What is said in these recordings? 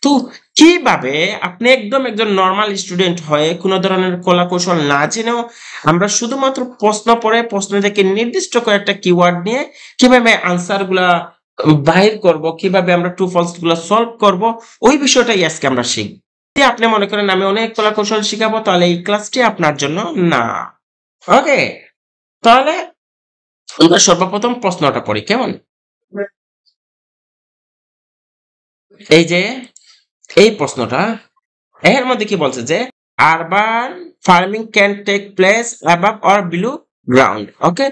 তো কিভাবে আপনি একজন নরমাল স্টুডেন্ট হয়ে কোনো ধরনের কলা কৌশল না জেনেও আমরা শুধুমাত্র প্রশ্ন পড়ে প্রশ্ন থেকে নির্দিষ্ট কয়েকটা কিওয়ার্ড নিয়ে কিভাবে আনসার গুলা বাহির করব, কিভাবে আমরা ট্রু ফলস গুলা সলভ করব, ওই বিষয়টাই আজকে আমরা শিখব। যদি আপনি মনে করেন আমি অনেক কলা কৌশল শিখাবো, তাহলে এই ক্লাসটি আপনার জন্য না। ওকে, তাহলে আমরা সর্বপ্রথম প্রশ্নটা পড়ি, কেমন? এই যে এই প্রশ্নটা, এর মধ্যে কি বলছে যে urban farming can take place above or below ground. Okay,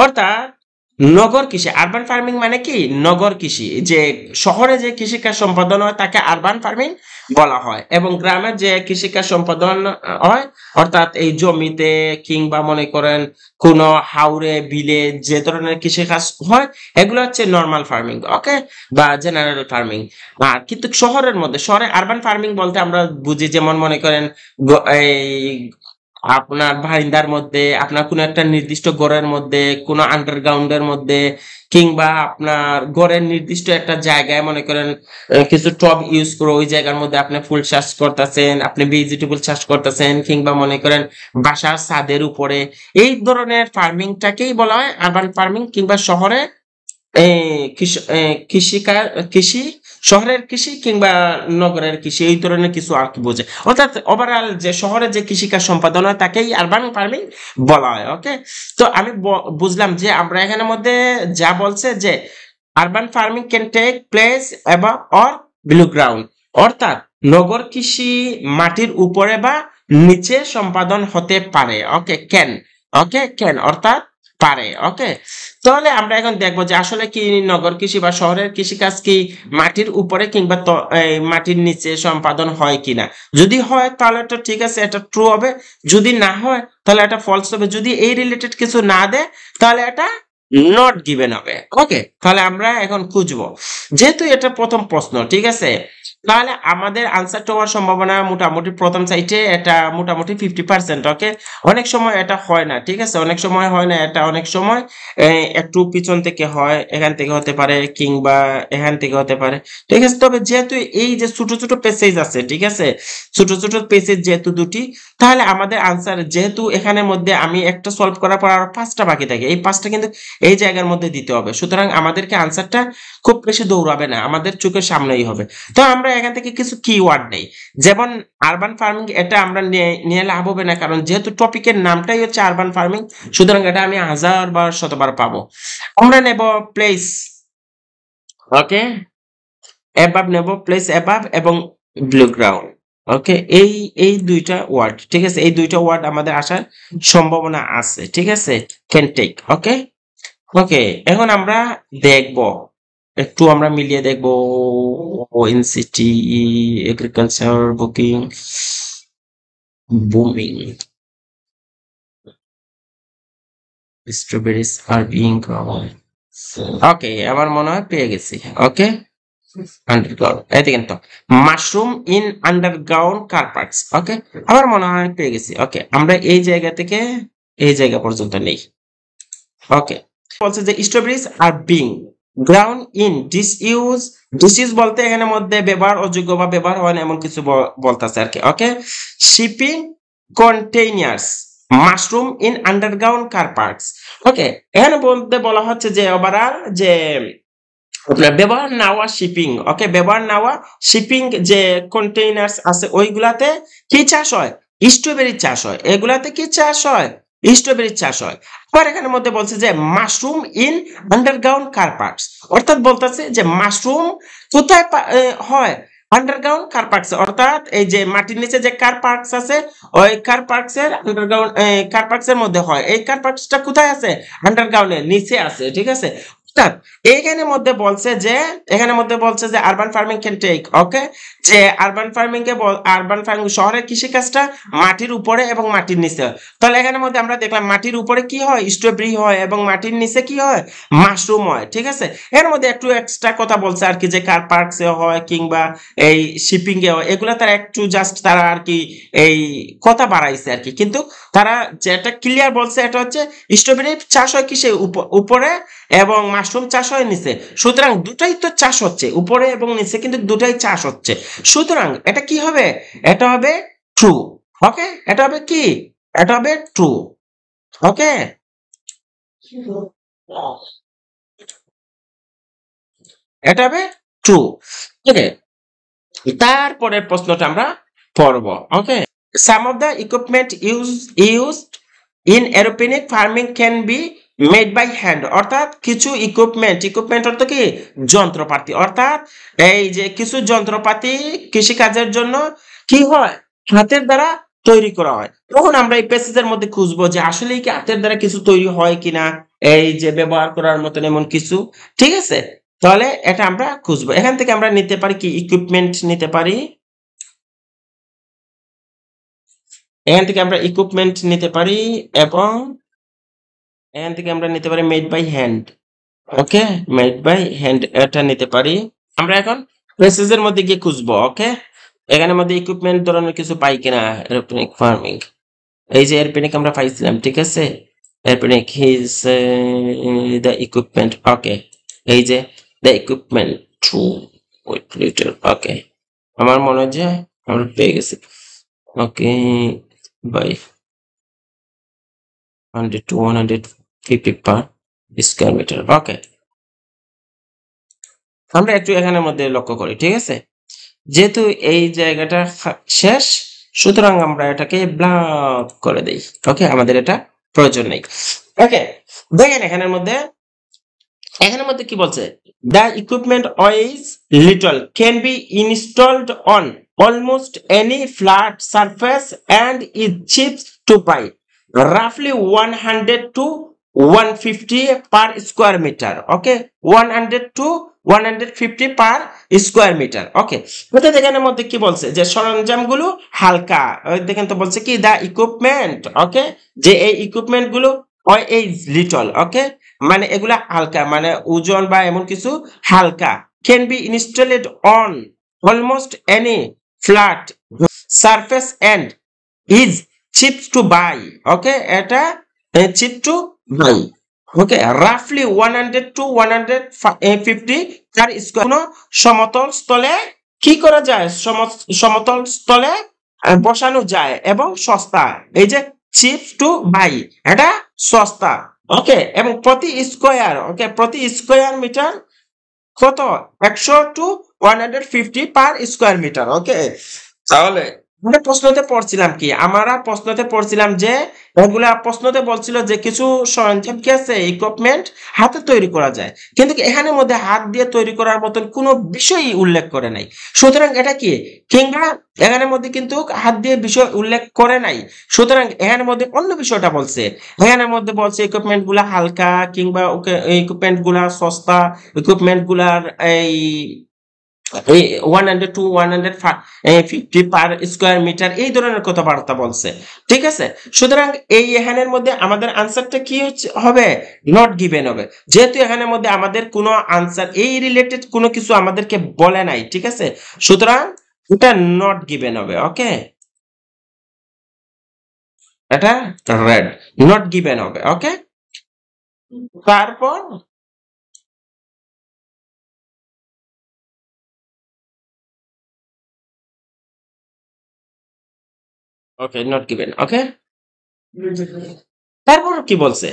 অর্থাৎ নগর কৃষি, আরবান ফার্মিং মানে কি নগর কৃষি, যে শহরে যে কৃষিকাজ সম্পাদন হয় তাকে আরবান ফার্মিং বলা হয়, এবং গ্রামে যে কৃষিকাজ সম্পাদন হয় অর্থাৎ এই জমিতে কিংবা মনে করেন কোন হাওরে বিলে যে ধরনের কৃষিকাজ হয় এগুলো হচ্ছে নর্মাল ফার্মিং, ওকে, বা জেনারেল ফার্মিং। আর কিন্তু শহরে আরবান ফার্মিং বলতে আমরা বুঝি যেমন মনে করেন এই আপনার বারিন্দার মধ্যে, আপনার কোনো একটা নির্দিষ্ট ঘরের মধ্যে, কোনো আন্ডারগ্রাউন্ডের মধ্যে, কিংবা আপনার ঘরের নির্দিষ্ট একটা জায়গায় মনে করেন কিছু টব ইউজ করে ওই জায়গার মধ্যে আপনি ফুল চাষ করতেছেন, আপনি ভেজিটেবল চাষ করতেছেন, কিংবা মনে করেন বাসার ছাদের উপরে, এই ধরনের ফার্মিংটাকেই বলা হয় আরবান ফার্মিং। কিংবা শহরে কৃষি, শহরের কৃষি কিংবা নগরের কৃষি, এই ধরনের কিছু আর কি বোঝে, অর্থাৎ ওভারঅল যে শহরে যে কৃষিকাজ সম্পাদন হয় তাকেই আরবান ফার্মিং বলা হয়। ওকে, তো আমি বুঝলাম যে আমরা এখানের মধ্যে যা বলছে যে urban farming can take place above or below ground, অর্থাৎ নগর কৃষি মাটির উপরে বা নিচে সম্পাদন হতে পারে। ওকে, ক্যান, ওকে, ক্যান অর্থাৎ পারে। ওকে, তাহলে আমরা এখন দেখবো যে আসলে কি নগর কৃষি বা শহরের কৃষিকাজ কি মাটির উপরে কিংবা মাটির নিচে সম্পাদন হয় কিনা। যদি হয় তাহলে তো ঠিক আছে, এটা ট্রু হবে। যদি না হয় তাহলে এটা ফলস হবে। যদি এই রিলেটেড কিছু না দেয় তাহলে এটা নট গিভেন হবে। ওকে, তাহলে আমরা এখন খুঁজবো, যেহেতু এটা প্রথম প্রশ্ন, ঠিক আছে, তাহলে আমাদের আনসারটা হওয়ার সম্ভাবনা মোটামুটি প্রথম সাইটে এটা মোটামুটি 50%। ওকে, অনেক সময় এটা হয় না, ঠিক আছে, অনেক সময় হয় না এটা, অনেক সময় একটু পিছন থেকে হয়, এখান থেকে হতে পারে কিংবা এখান থেকে হতে পারে, ঠিক আছে। তবে যেহেতু এই যে ছোট ছোট প্যাসেজ আছে, ঠিক আছে, ছোট ছোট প্যাসেজ যেহেতু দুটি, তাহলে আমাদের আনসার যেহেতু এখানের মধ্যে আমি একটা সলভ করার পর আরো 5টা বাকি থাকে, এই 5টা কিন্তু এই জায়গার মধ্যে দিতে হবে। সুতরাং আমাদেরকে আনসারটা খুব বেশি দৌড়াবে না, আমাদের চোখের সামনেই হবে। তো আমরা এখান থেকে কিছু কিওয়ার্ড নেই, যেমন আরবান ফার্মিং, এটা আমরা নিয়ে লাভ হবে না, কারণ যেহেতু টপিকের নামটাই হচ্ছে আরবান ফার্মিং, সুতরাং এটা আমি 1000বার 100বার পাবো। আমরা নেব প্লেস, ওকে, অ্যাবাভ নেব, প্লেস অ্যাবাভ এবং ব্লু গ্রাউন্ড। ওকে, এই দুইটা ওয়ার্ড, ঠিক আছে, এই দুইটা ওয়ার্ড আমাদের আসার সম্ভাবনা আছে, ঠিক আছে, ক্যান টেক। ওকে, ওকে, এখন আমরা দেখব, একটু আমরা মিলিয়ে দেখব ওএনসিটি agriculture booking booming, strawberries are being grown. Okay, আমার মনে হয় পেয়ে গেছি। ওকে, আন্ডারগ্রাউন্ড, এদিকে তো mushroom in underground car parks. Okay, আমার মনে হয় পেয়ে গেছি। ওকে, আমরা এই জায়গা থেকে এই জায়গা পর্যন্ত নেই। ওকে, বলছে যে strawberries are being ground in disuse বলতে এখানে মধ্যে ব্যবহার অযোগ্য বা ব্যবহার হয় না এমন কিছু বলতেছে আর কি। Okay, shipping containers mushroom in underground car parks. Okay, এখানে বলতে বলা হচ্ছে যে ওভারঅল যে আপনার ব্যবহার নেওয়া শিপিং, ওকে, ব্যবহার নেওয়া শিপিং যে কন্টেইনার্স আছে ওইগুলাতে কি চাষ হয়, স্ট্রবেরি চাষ হয়। এগুলাতে কি চাষ হয়, স্ট্রবেরি চাষ হয়। আবার এখানের মধ্যে বলছে যে mushroom in underground car parks, অর্থাৎ বলতেছে যে মাশরুম কোথায় হয়, আন্ডারগ্রাউন্ড কার পার্কস, অর্থাৎ এই যে মাটির নিচে যে কার পার্কস আছে ওই কার পার্কস এর আন্ডারগ্রাউন্ড কার পার্কস এর মধ্যে হয়। এই কার পার্কসটা কোথায় আছে, আন্ডারগ্রাউন্ডের নিচে আছে, ঠিক আছে। এখানে মধ্যে বলছে যে আরবান ফার্মিং ক্যান টেক, ওকে, যে আরবান ফার্মিং শহরের কৃষিকাজটা মাটির উপরে এবং মাটির নিচে। তাহলে এখানের মধ্যে আমরা দেখলাম মাটির উপরে কি হয়, স্ট্রবেরি হয়, এবং মাটির নিচে কি হয়, মাশরুম হয়, ঠিক আছে। এর মধ্যে একটু এক্সট্রা কথা বলছে আর কি, যে কার পার্কসে হয় কিংবা এই শিপিং এ হয়, এগুলা তারা একটু জাস্ট তারা আর কি এই কথা বাড়াইছে আর কি, কিন্তু তারা যেটা ক্লিয়ার বলছে এটা হচ্ছে স্ট্রবেরি চাষ হয় কিসে উপরে এবং মাশরুম মাশরুম চাষ হয় নিচে, সুতরাং দুটাই তো চাষ হচ্ছে, উপরে এবং নিচে কিন্তু দুটাই চাষ হচ্ছে, সুতরাং এটা কি হবে, এটা হবে ট্রু। ওকে, এটা হবে কি, এটা হবে ট্রু। ওকে, এটা হবে ট্রু। ওকে, তারপরের প্রশ্নটা আমরা পড়ব। Okay, some of the equipment used in aeroponic farming can be made by hand, অর্থাৎ কিছু ইকুইপমেন্ট অর্থ কি, যন্ত্রপাতি, অর্থাৎ এই যে কিছু যন্ত্রপাতি কৃষিকাজের জন্য কি হয়, হাতের দ্বারা তৈরি করা হয়। তখন আমরা এই প্যাসেজের মধ্যে খুঁজবো যে আসলে কি হাতের দ্বারা কিছু তৈরি হয় কিনা, এই যে ব্যবহার করার মতন এমন কিছু। ঠিক আছে, তাহলে এটা আমরা খুঁজবো। এখান থেকে আমরা নিতে পারি কি, ইকুইপমেন্ট নিতে পারি, এখান থেকে আমরা ইকুইপমেন্ট নিতে পারি, এবং এখান থেকে আমরা নিতে পারি made by hand. Okay, made by hand এটা নিতে পারি। আমরা এখন প্যাসেজের মধ্যে গিয়ে খুঁজবো। ওকে, এখানের মধ্যে ইকুইপমেন্ট ধরনের কিছু পাই কিনা, এরোপনিক ফার্মিং, এই যে এরোপনিক আমরা পাইছিলাম, ঠিক আছে, aeroponic is the equipment. Okay, এই যে the equipment true with little. Okay, আমার মনে হয় যে আমরা পেয়ে গেছি। Okay, by 100 to 150 per square metre. Okay, আমরা একটু এখানের মধ্যে লক্ষ্য করি। ঠিক আছে, যেহেতু এই জায়গাটা শেষ, সুতরাং আমরা এটাকে ব্লক করে দেই। ওকে, আমাদের এটা প্রয়োজন নেই। ওকে, দেখেন এখানের মধ্যে কি বলছে, the equipment is little can be installed on almost any flat surface and is cheap to buy, রাফলি 100 to 150 per square meter. Okay, 100 to 150 per square metre. Okay, অর্থাৎ এখানের মধ্যে কি বলছে, যে সরঞ্জামগুলো হালকা। দেখেন তো বলছে কি, দা ইকুইপমেন্ট, ওকে, যে এই ইকুইপমেন্ট গুলো ইজ লিটল, ওকে, মানে এগুলা হালকা, মানে ওজন বা এমন কিছু হালকা, can be installed on almost any flat surface and is cheap to buy. Okay, এটা চিপ টু বাই। ওকে, রাফলি 100 to 150 তার স্কয়ার। কোনো সমতল স্থলে কি করা যায়, সমতল স্থলে বসানো যায় এবং সস্তা। এই যে চিপ টু বাই, এটা সস্তা। ওকে, এবং প্রতি স্কয়ার, ওকে, প্রতি স্কয়ার মিটার কত, 100 to 150 পার স্কয়ার মিটার। ওকে, তাহলে আমরা প্রশ্নতে পড়ছিলাম কি, আমরা প্রশ্নতে পড়ছিলাম যে এগুলা প্রশ্নতে বলছিল যে কিছু সরঞ্জাম কি আছে, ইকুইপমেন্ট হাতে তৈরি করা যায়, কিন্তু এখানের মধ্যে হাত দিয়ে তৈরি করার মতন কোনো বিষয়ই উল্লেখ করে নাই। সুতরাং এটা কি, কিংবা এখানের মধ্যে কিন্তু হাত দিয়ে বিষয় উল্লেখ করে নাই, সুতরাং এখানের মধ্যে অন্য বিষয়টা বলছে। এখানের মধ্যে বলছে ইকুইপমেন্ট গুলা হালকা, কিংবা ওকে ইকুইপমেন্ট গুলা সস্তা, ইকুইপমেন্ট গুলার এই 100 to 150 পার স্কয়ার মিটার, এই ধরনের কথাবার্তা বলছে। ঠিক আছে, সুতরাং এই এখানের মধ্যে আমাদের আনসারটা কি হবে, নট গিভেন হবে, যেহেতু এখানের মধ্যে আমাদের কোনো আনসার এই রিলেটেড কোনো কিছু আমাদেরকে বলে নাই। ঠিক আছে, সুতরাং এটা নট গিভেন হবে। ওকে, এটা রেড, নট গিভেন হবে। ওকে, তারপর ওকে, নট গিভেন। ওকে, তারপর কি বলছে,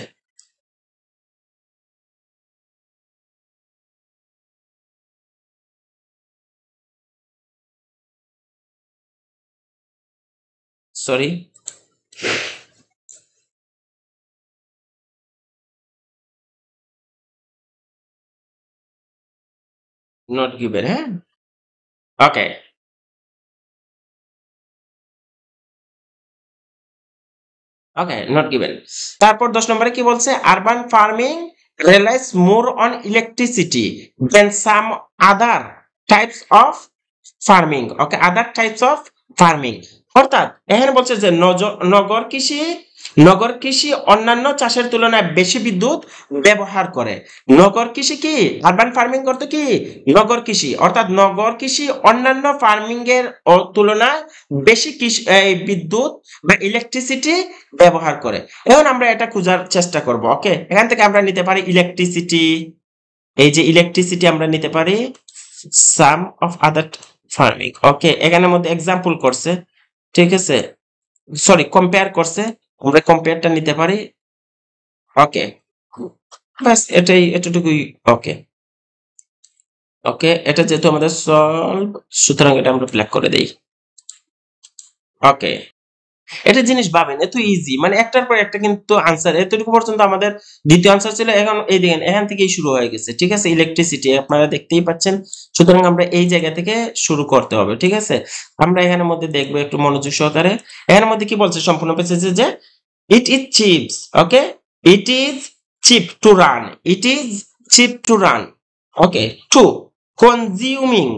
সরি, নট গিভেন। হ্যাঁ, ওকে, ওকে, নট গিভেন। তারপর 10 নম্বরে কি বলছে, urban farming relies more on electricity than some other types of farming. Okay, other types of farming, অর্থাৎ এখানে বলছে যে নগর কৃষি অন্যান্য চাষের তুলনায় বেশি বিদ্যুৎ ব্যবহার করে। নগর কৃষি কি, আরবান ফার্মিং করতে কি, নগর কৃষি, অর্থাৎ নগর কৃষি অন্যান্য ফার্মিং এর তুলনায় বেশি বিদ্যুৎ বা ইলেকট্রিসিটি ব্যবহার করে। এখন আমরা এটা খোঁজার চেষ্টা করব। ওকে, এখান থেকে আমরা নিতে পারি ইলেকট্রিসিটি, এই যে ইলেকট্রিসিটি আমরা নিতে পারি সাম অফ আদার ফার্মিং। ওকে, এখানের মধ্যে এক্সাম্পল করছে, ঠিক আছে, সরি কম্পেয়ার করছে, আমরা কম্পেয়ারটা নিতে পারি। ওকে, বাস এটাই, এতটুকুই। ওকে ওকে, এটা যেহেতু আমাদের সলভ, সুতরাং এটা আমরা ব্ল্যাক করে দেই। ওকে, এটা জিনিস ভাবেন এত ইজি, মানে একটার পর একটা কিন্তু আনসার, এতটুকু পর্যন্ত আমাদের দ্বিতীয় আনসার ছিল, এখন এই দেখেন এখান থেকেই শুরু হয়ে গেছে, ঠিক আছে, ইলেকট্রিসিটি আপনারা দেখতেই পাচ্ছেন। সুতরাং আমরা এই জায়গা থেকে শুরু করতে হবে, ঠিক আছে। আমরা এখানের মধ্যে দেখবো একটু মনোযোগ সহকারে, এখানের মধ্যে কি বলছে সম্পূর্ণ পেজে যে it is chips. Okay, it is cheap to run, it is cheap to run. Okay, to consuming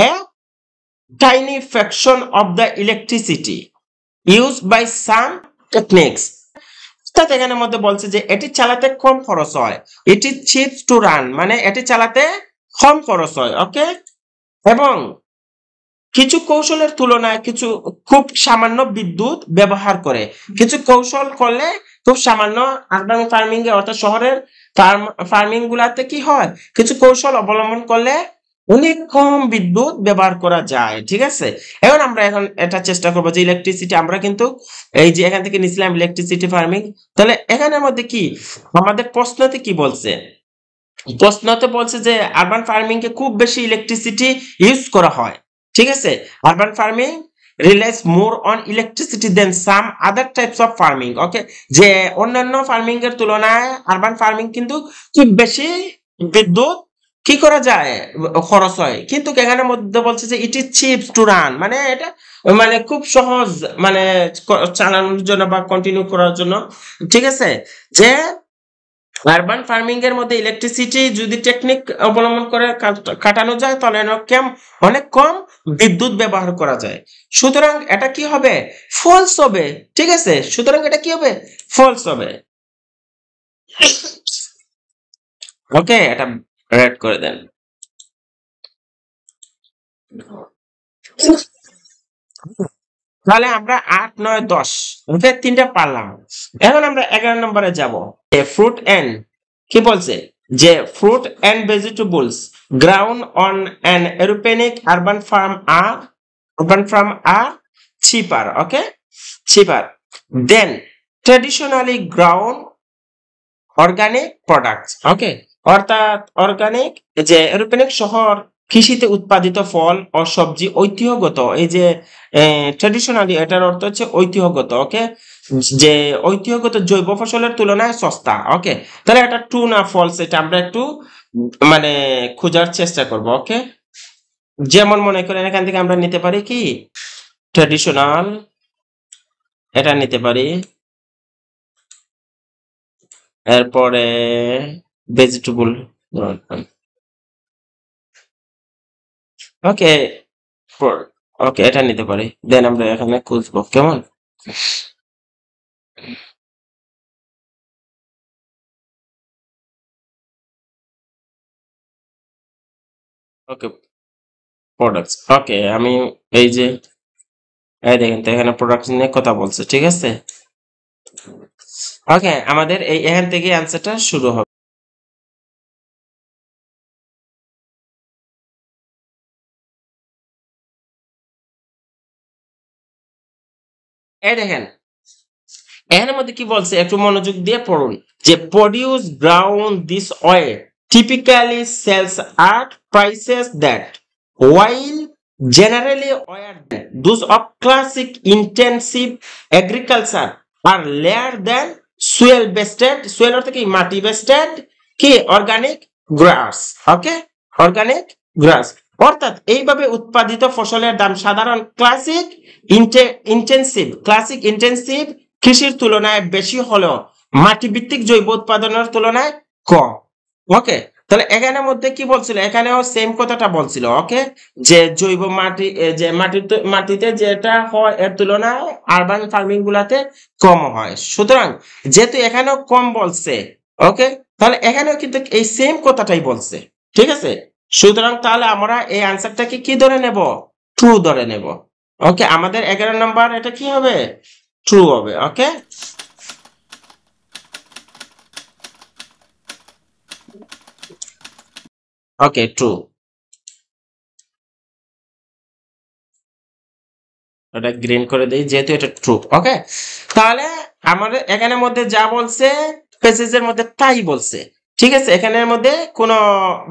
a tiny fraction of the electricity used by some techniques। অর্থাৎ এখানের মধ্যে বলছে যে এটি চালাতে কম খরচ হয়, এটি চিপ টু রান, মানে এটি চালাতে কম খরচ হয়। ওকে, এবং কিছু কৌশলের তুলনায় কিছু খুব সামান্য বিদ্যুৎ ব্যবহার করে, কিছু কৌশল করলে খুব সামান্য আরবান ফার্মিং এ অর্থাৎ শহরের ফার্মিং গুলাতে কি হয়, কিছু কৌশল অবলম্বন করলে অনেক কম বিদ্যুৎ ব্যবহার করা যায়, ঠিক আছে। এখন আমরা এটা চেষ্টা করবো যে ইলেকট্রিসিটি আমরা কিন্তু এই যে এখান থেকে নিছিলাম ইলেকট্রিসিটি ফার্মিং, তাহলে এখানের মধ্যে কি আমাদের প্রশ্নতে কি বলছে, প্রশ্নতে বলছে যে আরবান ফার্মিং এ খুব বেশি ইলেকট্রিসিটি ইউজ করা হয়, ঠিক আছে। Urban farming relies more on electricity than some other types of farming. Okay, যে অন্যান্য ফার্মিং এর তুলনায় আরবান ফার্মিং কিন্তু খুব বেশি বিদ্যুৎ কি করা যায়, খরচ হয়, কিন্তু এখানের মধ্যে বলছে যে it is cheap to run, মানে এটা মানে খুব সহজ, মানে চালানোর জন্য বা কন্টিনিউ করার জন্য, ঠিক আছে। যে আরবান ফার্মিং এর মধ্যে ইলেকট্রিসিটি যদি টেকনিক অবলম্বন করে কাটানো যায় তাহলে অনেক কম বিদ্যুৎ ব্যবহার করা যায়, সুতরাং এটা কি হবে, ফলস হবে, ঠিক আছে। সুতরাং এটা কি হবে, ফলস হবে। ওকে, এটা রেড করে দেন। তাহলে আমরা 8, 9, 10 ওকে তিনটা পারলাম। এখন আমরা 11 নম্বরে যাব। ফ্রুট এন্ড কি বলছে যে fruit and vegetables ground on an aeroponic urban farm are cheaper. Okay, cheaper than traditionally ground organic products. Okay, অর্থাৎ অর্গানিক যে এরোপেনিক শহর কৃষিতে উৎপাদিত ফল ও সবজি ঐতিহ্যগত, এই যে ট্রেডিশনালি এটার অর্থ হচ্ছে ঐতিহ্যগত। ওকে, যে ঐতিহ্যগত জৈব ফসলের তুলনায় সস্তা। ওকে, তাহলে এটা ট্রু না ফলস এটা আমরা একটু মানে খোঁজার চেষ্টা করব। ওকে, যেমন মনে করেন এখান থেকে আমরা নিতে পারি কি ট্রেডিশনাল, এটা নিতে পারি, এরপরে ভেজিটেবল। ওকে, ওকে এটা নিতে পারি, দেন আমরা এখানে খুঁজবো কেমন। ওকে, প্রোডাক্টস। ওকে, আমি এই যে এই দেখেন তো এখানে প্রোডাক্ট নিয়ে কথা বলছে, ঠিক আছে। ওকে, আমাদের এই এখান থেকে অ্যান্সারটা শুরু হবে। এই দেখেন এখানের মধ্যে কি বলছে একটু মনোযোগ দিয়ে পড়ুন, যে produce ground this oil typically sells at prices that, while generally higher than those of classic intensive agriculture, are lower than soil based, soil অর্থ কি মাটি বেস্টেড কি অর্গানিক গ্রাস। ওকে, অর্গানিক গ্রাস অর্থাৎ এইভাবে উৎপাদিত ফসলের দাম সাধারণ ক্লাসিক ইন্টেন্সিভ কৃষির তুলনায় বেশি হলেও মাটি ভিত্তিক জৈব উৎপাদনের তুলনায় কম। ওকে, তাহলে এখানের মধ্যে কি বলছিল, এখানেও সেম কথাটা বলছিল। ওকে, যে জৈব মাটি যে মাটিতে যেটা হয় এর তুলনায় আরবান ফার্মিং গুলাতে কম হয়, সুতরাং যেহেতু এখানেও কম বলছে, ওকে, তাহলে এখানেও কিন্তু এই সেম কথাটাই বলছে, ঠিক আছে। সুতরাং তাহলে আমরা এই আনসারটাকে কি ধরে নেব, ট্রু ধরে নেব। ওকে, আমাদের 11 নম্বর এটা কি হবে, ট্রু হবে। ওকে, ওকে, ট্রু। এটা গ্রিন করে দেই যেহেতু এটা ট্রু। ওকে, তাহলে আমাদের এখানের মধ্যে যা বলছে প্যাসেজের মধ্যে তাই বলছে। ঠিক আছে, এখানের মধ্যে কোনো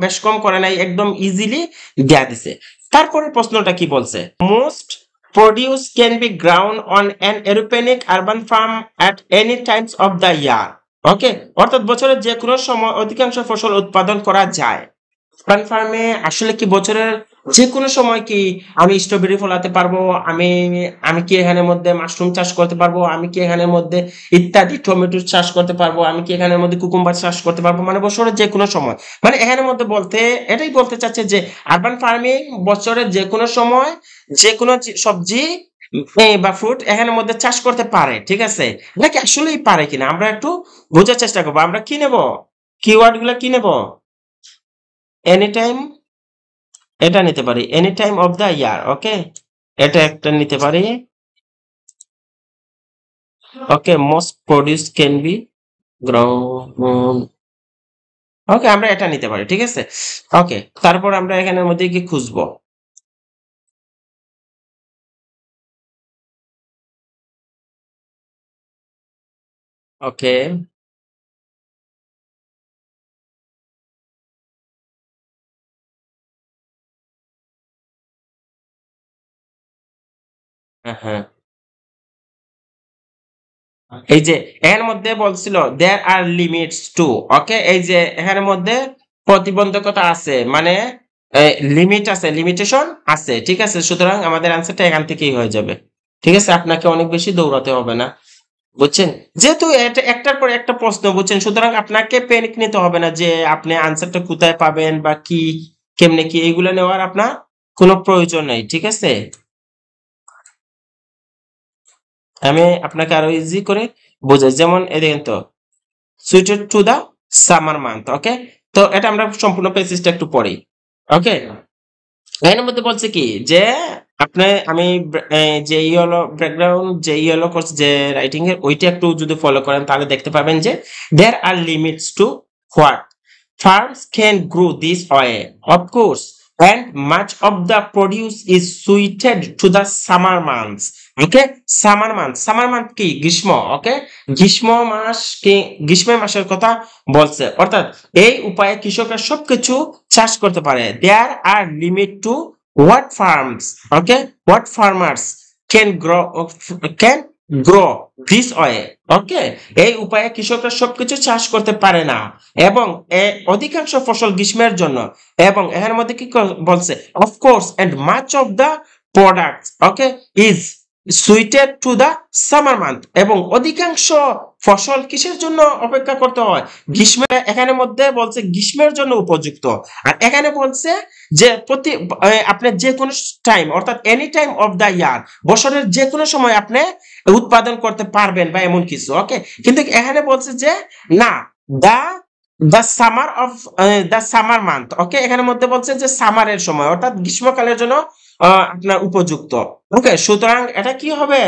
বেশ কম করে নাই, একদম ইজিলি দেয়া দিছে। তারপরে প্রশ্নটা কি বলছে, most produce can be ground on an aeroponic urban farm at any times of the year. Okay, অর্থাৎ বছরের যে কোনো সময় অধিকাংশ ফসল উৎপাদন করা যায়। প্রাণ ফার্মে আসলে কি বছরের যে কোনো সময় কি আমি স্ট্রবেরি ফলাতে পারবো, আমি আমি কি এখানের মধ্যে মাশরুম চাষ করতে পারবো, আমি কি এখানের মধ্যে ইত্যাদি টমেটো চাষ করতে পারবো, আমি কি এখানের মধ্যে কুকুম্বার চাষ করতে পারবো, মানে বছরের যে কোনো সময়, মানে এখানের মধ্যে বলতে এটাই বলতে চাচ্ছে যে আরবান ফার্মিং বছরের যে কোনো সময় যে কোনো সবজি বা ফ্রুট এখানের মধ্যে চাষ করতে পারে। ঠিক আছে, নাকি আসলেই পারে কিনা আমরা একটু বোঝার চেষ্টা করবো। আমরা কি নেব, কিওয়ার্ড গুলা কি নেব, এনি টাইম, এটা নিতে পারি any time of the year. Okay, এটা একটা নিতে পারি। Okay, most produce can be ground. Okay, আমরা এটা নিতে পারি। ঠিক আছে, ওকে, তারপর আমরা এখানের মধ্যে কি খুঁজবো। ওকে, হ্যাঁ হ্যাঁ, এই যে এর মধ্যে বলছিল দেয়ার আর লিমিটস টু। ওকে, এই যে এখানের মধ্যে প্রতিবন্ধকতা আছে, মানে লিমিট আছে, লিমিটেশন আছে। ঠিক আছে, সুতরাং আমাদের আনসারটা এখান থেকেই হয়ে যাবে। ঠিক আছে, আপনাকে অনেক বেশি দৌড়াতে হবে না, বুঝছেন, যেহেতু এটা একটার পর একটা প্রশ্ন, বুঝছেন, সুতরাং আপনাকে প্যানিক নিতে হবে না যে আপনি আনসারটা কোথায় পাবেন বা কি কেমনে কি, এইগুলো নেওয়ার আপনার কোনো প্রয়োজন নেই। ঠিক আছে, আমি আপনাকে আরো ইজি করে বোঝাই, যেমন এই দেখেন তো, suited to the summer month. Okay, তো এটা আমরা সম্পূর্ণ প্যাসেজটা একটু পড়ি। ওকে, এর মধ্যে বলছে কি যে আপনি আমি যে ইয়েলো ব্যাকগ্রাউন্ড, যে ইয়েলো কোর্স যে রাইটিং এর ওইটা একটু যদি ফলো করেন তাহলে দেখতে পাবেন যে there are limits to what farms can grow this way, of course, and much of the produce is suited to the summer months. Okay, summer month কি গ্রীষ্ম। ওকে, গ্রীষ্ম মাস কি, গ্রীষ্ম মাসের কথা বলছে, অর্থাৎ এই উপায়ে কৃষকরা সবকিছু চাষ করতে পারে। There are limit to what farms, okay, what farmers can grow this way. Okay, এই উপায়ে কৃষকরা সবকিছু চাষ করতে পারে না, এবং অধিকাংশ ফসল গ্রীষ্মের জন্য, এবং এর মধ্যে কি বলছে, of course and much of the product, okay, is suited to the summer month, এবং অধিকাংশ ফসল কিসের জন্য অপেক্ষা করতে হয়, গ্রীষ্মে, এখানে মধ্যে বলছে গ্রীষ্মের জন্য উপযুক্ত। আর এখানে বলছে যে প্রতি আপনি যে কোনো টাইম, অর্থাৎ এনি টাইম অফ দ্য ইয়ার, বছরের যে কোনো সময় আপনি উৎপাদন করতে পারবেন বা এমন কিছু। ওকে, কিন্তু এখানে বলছে যে না, the the summer of the summer month. Okay, এখানের মধ্যে বলছে যে সামারের সময়, অর্থাৎ গ্রীষ্মকালের জন্য আপনার উপযুক্ত। ওকে, সুতরাং এটা কি হবে,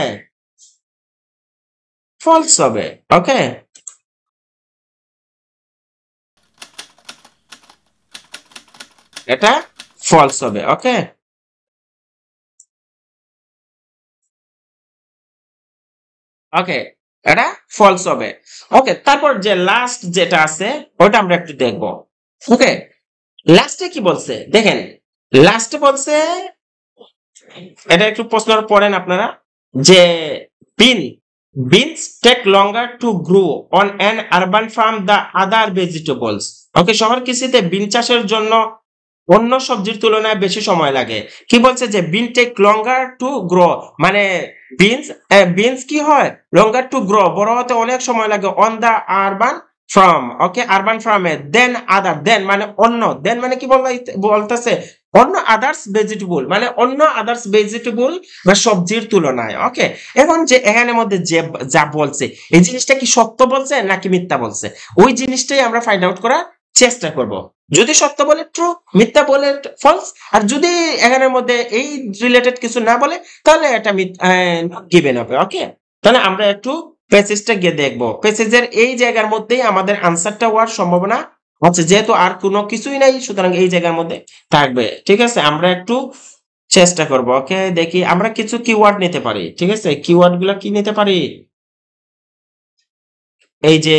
ফলস হবে। ওকে, এটা ফলস হবে। ওকে, ওকে, এটা ফলস হবে। ওকে, তারপর যে লাস্ট যেটা আছে ওটা আমরা একটু দেখবো। ওকে, লাস্টে কি বলছে দেখেন, লাস্টে বলছে, এটা একটু প্রশ্ন পড়েন আপনারা, যে bean beans take longer to grow on an urban farm the other vegetables. Okay, শহর কৃষিতে বিন চাষের জন্য অন্য সবজির তুলনায় বেশি সময় লাগে। কি বলছে যে বিন টেক লঙ্গার টু গ্রো, মানে বিনস বিনস কি হয়, লঙ্গার টু গ্রো, বড় হতে অনেক সময় লাগে, on the urban farm. Okay, urban ফার্মে, দেন আদার, দেন মানে অন্য, দেন মানে কি বলতেছে, অন্য আদার্স ভেজিটেবল, মানে অন্য আদার্স ভেজিটেবল বা সবজির তুলনায়। ওকে, এখন যে এখানের মধ্যে যে যা বলছে এই জিনিসটা কি সত্য বলছে নাকি মিথ্যা বলছে, ওই জিনিসটাই আমরা ফাইন্ড আউট করার চেষ্টা করব। যদি সত্য বলে ট্রু, মিথ্যা বলে ফলস, আর যদি এখানের মধ্যে এই রিলেটেড কিছু না বলে তাহলে এটা গিভেন হবে। ওকে, তাহলে আমরা একটু প্যাসেজটা গিয়ে দেখবো, প্যাসেজের এই জায়গার মধ্যেই আমাদের আনসারটা হওয়ার সম্ভাবনা আচ্ছা, যেহেতু আর কোনো কিছুই নাই সুতরাং এই জায়গার মধ্যে থাকবে। ঠিক আছে, আমরা একটু চেষ্টা করব। ওকে, দেখি আমরা কিছু কিওয়ার্ড নিতে পারি। ঠিক আছে, কিওয়ার্ড গুলা কি নিতে পারি? এই যে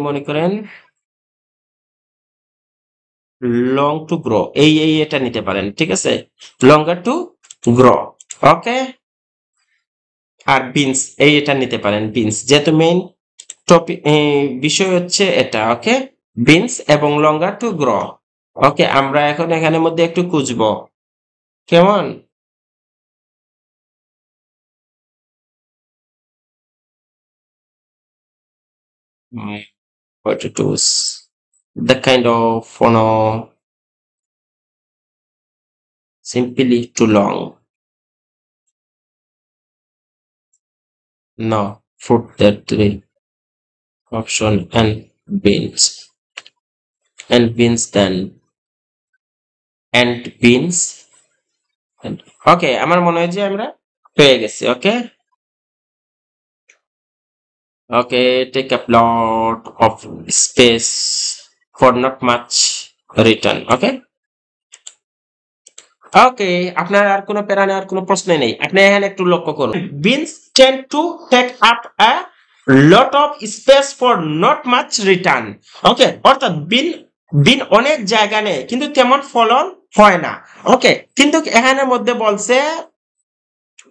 মনে করেন লং টু গ্রো, এটা নিতে পারেন। ঠিক আছে, লঙ্গার টু গ্রো। ওকে, আর বিনস এটা নিতে পারেন। বিনস যেহেতু মেইন টপিক বিষয় হচ্ছে এটা। ওকে, বিনস এবং লঙ্গার টু গ্রো। ওকে, আমরা এখন এখানের মধ্যে একটু খুঁজবো। কেমন? What to choose the kind of simply too long. No, food that three option and beans then and beans and okay, আমার মনে হয় যে আমরা পেয়ে গেছি। ওকে, okay, take a lot of space for not much return. Okay, ওকে, আপনার আর কোনো প্যারা নেওয়ার কোনো প্রশ্ন নেই। আপনি এখানে একটু লক্ষ্য করুন, beans tend to take up a lot of space for not much return. Okay, অর্থাৎ বিন অনেক জায়গা নেয় কিন্তু তেমন ফলন হয় না। ওকে, কিন্তু এখানের মধ্যে বলছে,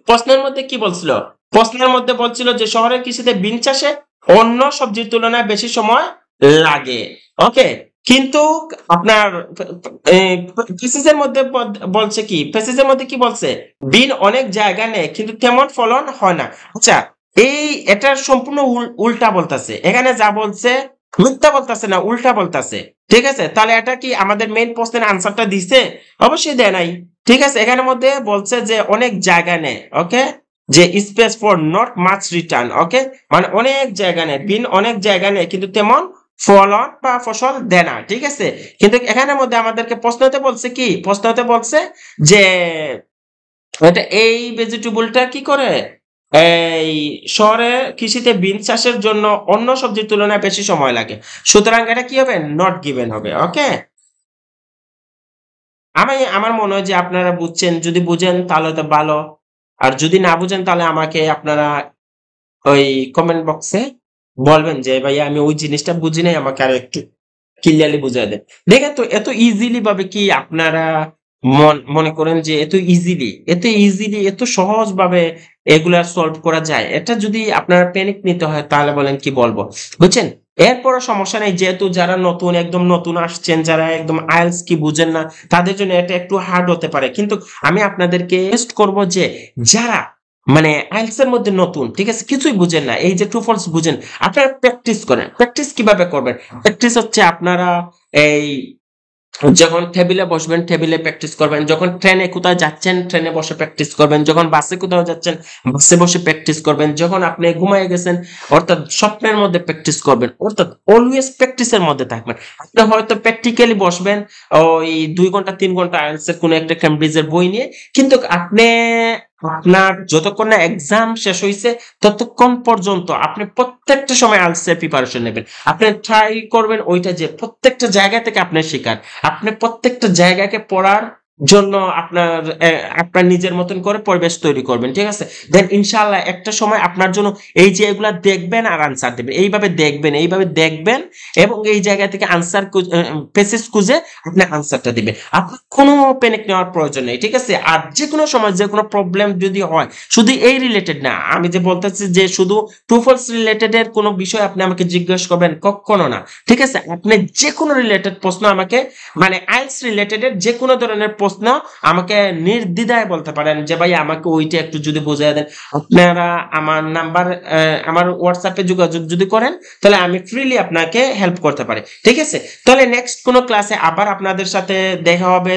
প্রশ্নের মধ্যে কি বলছিল? প্রশ্নের মধ্যে বলছিল যে শহরের কৃষিতে বিন চাষে অন্য সবজির তুলনায় বেশি সময় লাগে। ওকে, কিন্তু আপনার প্যাসেজের মধ্যে বলছে কি, প্যাসেজের মধ্যে কি বলছে? বিন অনেক জায়গা নেয় কিন্তু তেমন ফলন হয় না। আচ্ছা, এটার সম্পূর্ণ উল্টা বলতাছে। এখানে যা বলছে মিথ্যা বলতাছে না, উল্টা বলতাছে। ঠিক আছে, তাহলে এটা কি আমাদের মেইন প্রশ্নের আনসারটা দিছে? অবশ্যই দেয় নাই। ঠিক আছে, এখানের মধ্যে বলছে যে অনেক জায়গা নেয়। ওকে, যে space for not much return. Okay, মানে অনেক জায়গা নেয়, বিন অনেক জায়গা নেয় কিন্তু তেমন ফলন বা ফসল দেয় না। ঠিক আছে, কিন্তু এখানের মধ্যে আমাদেরকে প্রশ্নতে বলছে কি, প্রশ্নতে বলছে যে এটা এই ভেজিটেবলটা কি করে এই শহরে কৃষিতে বিন চাষের জন্য অন্য সবজির তুলনায় বেশি সময় লাগে, সুতরাং এটা কি হবে? নট গিভেন হবে। ওকে, আমার মনে হয় যে আপনারা বুঝছেন। যদি বুঝেন তাহলে তো ভালো, আর যদি না বুঝেন তাহলে আমাকে আপনারা ওই কমেন্ট বক্সে বলবেন যে ভাইয়া আমি ওই জিনিসটা বুঝি নাই, আমাকে আর একটু ক্লিয়ারলি বুঝাই দেন। দেখেন তো এত ইজিলি ভাবে কি আপনারা মনে করেন যে এত ইজিলি এত সহজ ভাবে এগুলা সলভ করা যায়? এটা যদি আপনারা প্যানিক নিতে হয় তাহলে বলেন কি বলবো, বুঝছেন? এরপরও সমস্যা নেই, যেহেতু যারা নতুন একদম নতুন আসছেন, যারা একদম আইএলটিএস কি বুঝেন না, তাদের জন্য এটা একটু হার্ড হতে পারে। কিন্তু আমি আপনাদেরকে টেস্ট করব যে যারা মানে আইএলটিএস এর মধ্যে নতুন, ঠিক আছে, কিছুই বুঝেন না, এই যে ট্রু ফলস বুঝেন, আপনারা প্র্যাকটিস করেন। প্র্যাকটিস কিভাবে করবেন? প্র্যাকটিস হচ্ছে আপনারা এই যখন টেবিলে বসবেন টেবিলে প্র্যাকটিস করবেন, যখন ট্রেনে কোথাও যাচ্ছেন ট্রেনে বসে প্র্যাকটিস করবেন, যখন বাসে কোথাও যাচ্ছেন বাসে বসে প্র্যাকটিস করবেন, যখন আপনি ঘুমায় গেছেন অর্থাৎ স্বপ্নের মধ্যে প্র্যাকটিস করবেন, অর্থাৎ অলওয়েজ প্র্যাকটিসের মধ্যে থাকবেন। আপনি হয়তো প্র্যাকটিক্যালি বসবেন ওই 2 ঘন্টা 3 ঘন্টা আইএলটিএস এর কোনো একটা ক্যামব্রিজের বই নিয়ে, কিন্তু আপনি আপনার যতক্ষণ না এক্সাম শেষ হয়েছে ততক্ষণ পর্যন্ত আপনি প্রত্যেকটা সময় আইএলটিএস এর প্রিপারেশন নেবেন। আপনি ট্রাই করবেন ওইটা যে প্রত্যেকটা জায়গা থেকে আপনি শেখার, আপনি প্রত্যেকটা জায়গাকে পড়ার জন্য আপনার নিজের মতন করে পরিবেশ তৈরি করবেন। ঠিক আছে, দেন ইনশাআল্লাহ একটা সময় আপনার জন্য এই যে এগুলা দেখবেন আর আনসার দেবেন, এইভাবে দেখবেন এবং এই জায়গা থেকে আনসার পেসেজ খুঁজে আপনি আনসারটা দিবেন। আপনার কোনো প্যানিক নেওয়ার প্রয়োজন নেই। ঠিক আছে, আর যে কোনো সময় যে কোনো প্রবলেম যদি হয়, শুধু এই রিলেটেড না, আমি যে বলতেছি যে শুধু ট্রু ফলস রিলেটেড এর কোনো বিষয় আপনি আমাকে জিজ্ঞেস করবেন, কখনো না। ঠিক আছে, আপনি যে কোনো রিলেটেড প্রশ্ন আমাকে, মানে আইএলটিএস রিলেটেড এর যে কোনো ধরনের প্রশ্ন আমাকে নির্দ্বিধায় বলতে পারেন যে ভাই আমাকে ওইটা একটু যদি বুঝিয়ে দেন। আপনারা আমার নাম্বার, আমার হোয়াটসঅ্যাপে যোগাযোগ যদি করেন তাহলে আমি ফ্রিলি আপনাকে হেল্প করতে পারি। ঠিক আছে, তাহলে নেক্সট কোনো ক্লাসে আবার আপনাদের সাথে দেখা হবে।